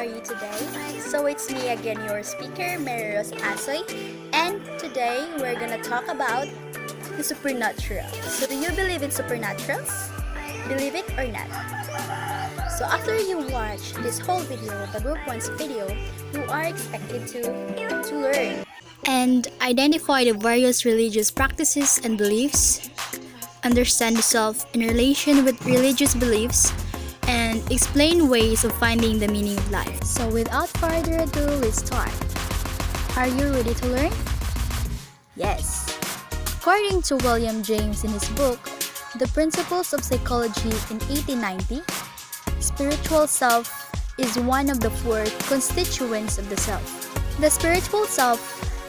you today? So it's me again, your speaker, Mary Rose Asoy, and today we're gonna talk about the supernatural. So do you believe in supernaturals? Believe it or not? So after you watch this whole video, the Group 1's video, you are expected to learn and identify the various religious practices and beliefs, understand the self in relation with religious beliefs, and explain ways of finding the meaning of life. So without further ado, let's start. Are you ready to learn? Yes. According to William James in his book, The Principles of Psychology in 1890, spiritual self is one of the four constituents of the self. The spiritual self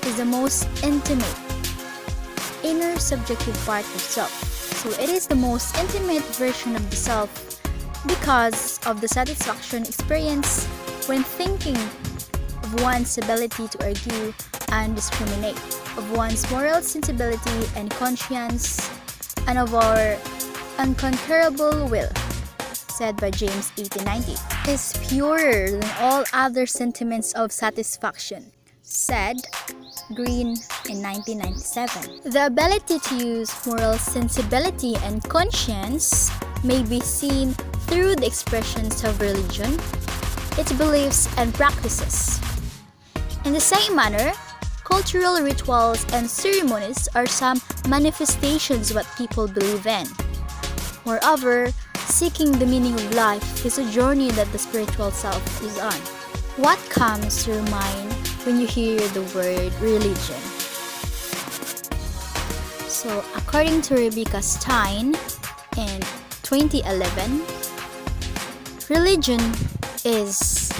is the most intimate, inner subjective part of self. So it is the most intimate version of the self because of the satisfaction experienced when thinking of one's ability to argue and discriminate, of one's moral sensibility and conscience, and of our unconquerable will, said by James 1890, is purer than all other sentiments of satisfaction, said Green in 1997. The ability to use moral sensibility and conscience may be seen through the expressions of religion, its beliefs and practices. In the same manner, cultural rituals and ceremonies are some manifestations of what people believe in. Moreover, seeking the meaning of life is a journey that the spiritual self is on. What comes to your mind when you hear the word religion? So, according to Rebecca Stein in 2011, religion is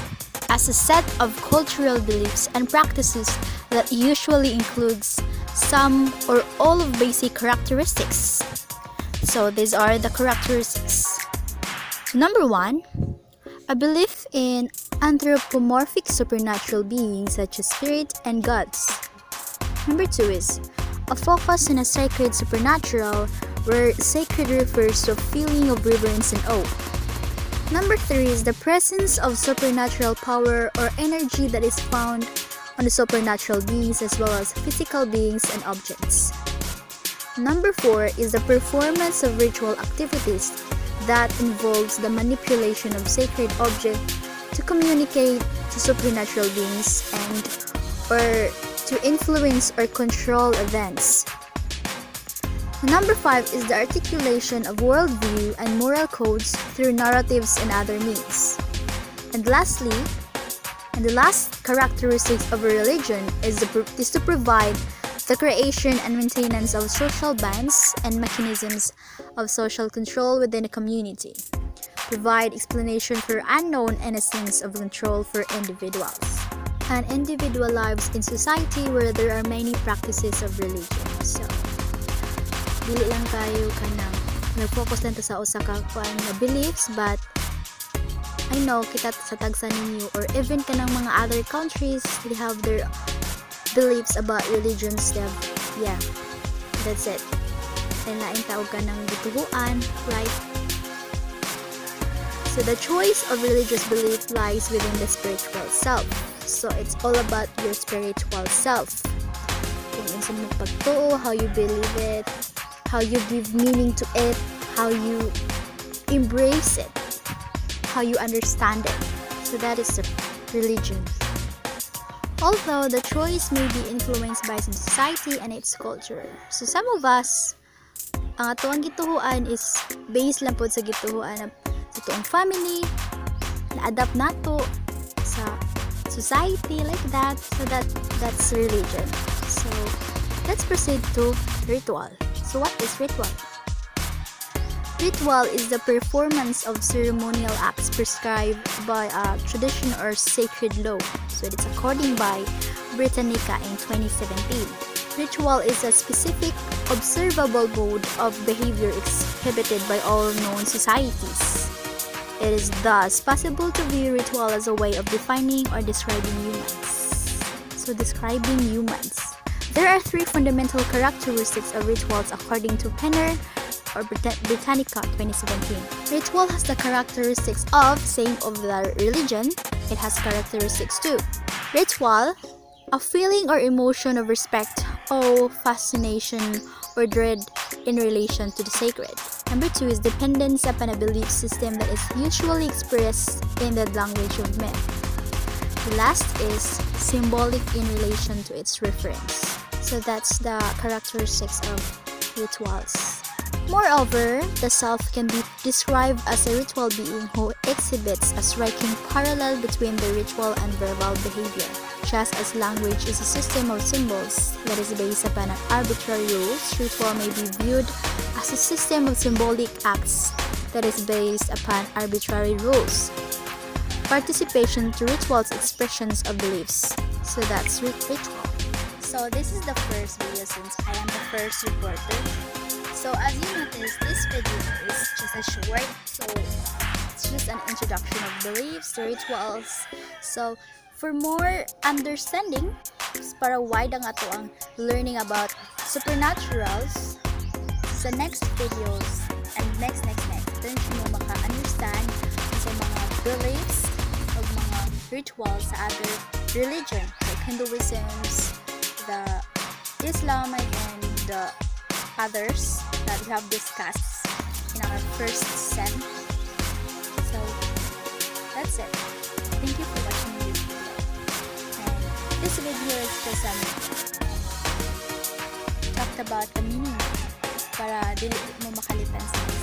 as a set of cultural beliefs and practices that usually includes some or all of basic characteristics. So these are the characteristics. Number 1, a belief in anthropomorphic supernatural beings such as spirit and gods. Number 2 is a focus on a sacred supernatural, where sacred refers to a feeling of reverence and awe. Number 3 is the presence of supernatural power or energy that is found on the supernatural beings as well as physical beings and objects. Number 4 is the performance of ritual activities that involves the manipulation of sacred objects to communicate to supernatural beings and or to influence or control events. Number 5 is the articulation of worldview and moral codes through narratives and other means. And lastly, the last characteristic of a religion is to provide the creation and maintenance of social bands and mechanisms of social control within a community, provide explanation for unknown and a sense of control for individuals, and individual lives in society where there are many practices of religion. So, dili lang tayo kanang nag-focus lang to sa usa ka na beliefs, but I know kita sa tagsa ninyo or even kanang mga other countries, they have their beliefs about religions. Yeah, that's it. And lain taog ka ng gituhuan, right? So the choice of religious belief lies within the spiritual self. So it's all about your spiritual self. Kung unsa mo pagtuo, how you believe it, how you give meaning to it, how you embrace it, how you understand it. So that is the religion. Although the choice may be influenced by society and its culture. So some of us, ang atuang gituhuan is based lang po sa gituhuan sa tuong family, na-adapt nato sa society like that. So that's religion. So let's proceed to ritual. So what is ritual? Ritual is the performance of ceremonial acts prescribed by a tradition or sacred law. So it's according by Britannica in 2017. Ritual is a specific, observable mode of behavior exhibited by all known societies. It is thus possible to view ritual as a way of defining or describing humans. So describing humans. There are 3 fundamental characteristics of rituals according to Penner or Britannica 2017. Ritual has the characteristics of saying of the religion, it has characteristics too. Ritual, a feeling or emotion of respect, awe, fascination, or dread in relation to the sacred. Number 2 is dependence upon a belief system that is usually expressed in the language of myth. The last is symbolic in relation to its reference. So that's the characteristics of rituals. Moreover, the self can be described as a ritual being who exhibits a striking parallel between the ritual and verbal behavior. Just as language is a system of symbols that is based upon an arbitrary rules, ritual may be viewed as a system of symbolic acts that is based upon arbitrary rules. Participation to rituals expressions of beliefs. So that's ritual. So this is the first video since I am the first reporter. So as you notice, this video is just a short, so it's just an introduction of beliefs, rituals. So for more understanding, para wide ang ato ang learning about supernaturals, sa next videos and next, doon siya mo maka-understand sa mga beliefs o mga rituals sa other religion like Hinduism, the Islam, and the others that we have discussed in our first sem. So that's it. Thank you for watching this video. And this video is just talked about the meaning para dili mo makalitan sa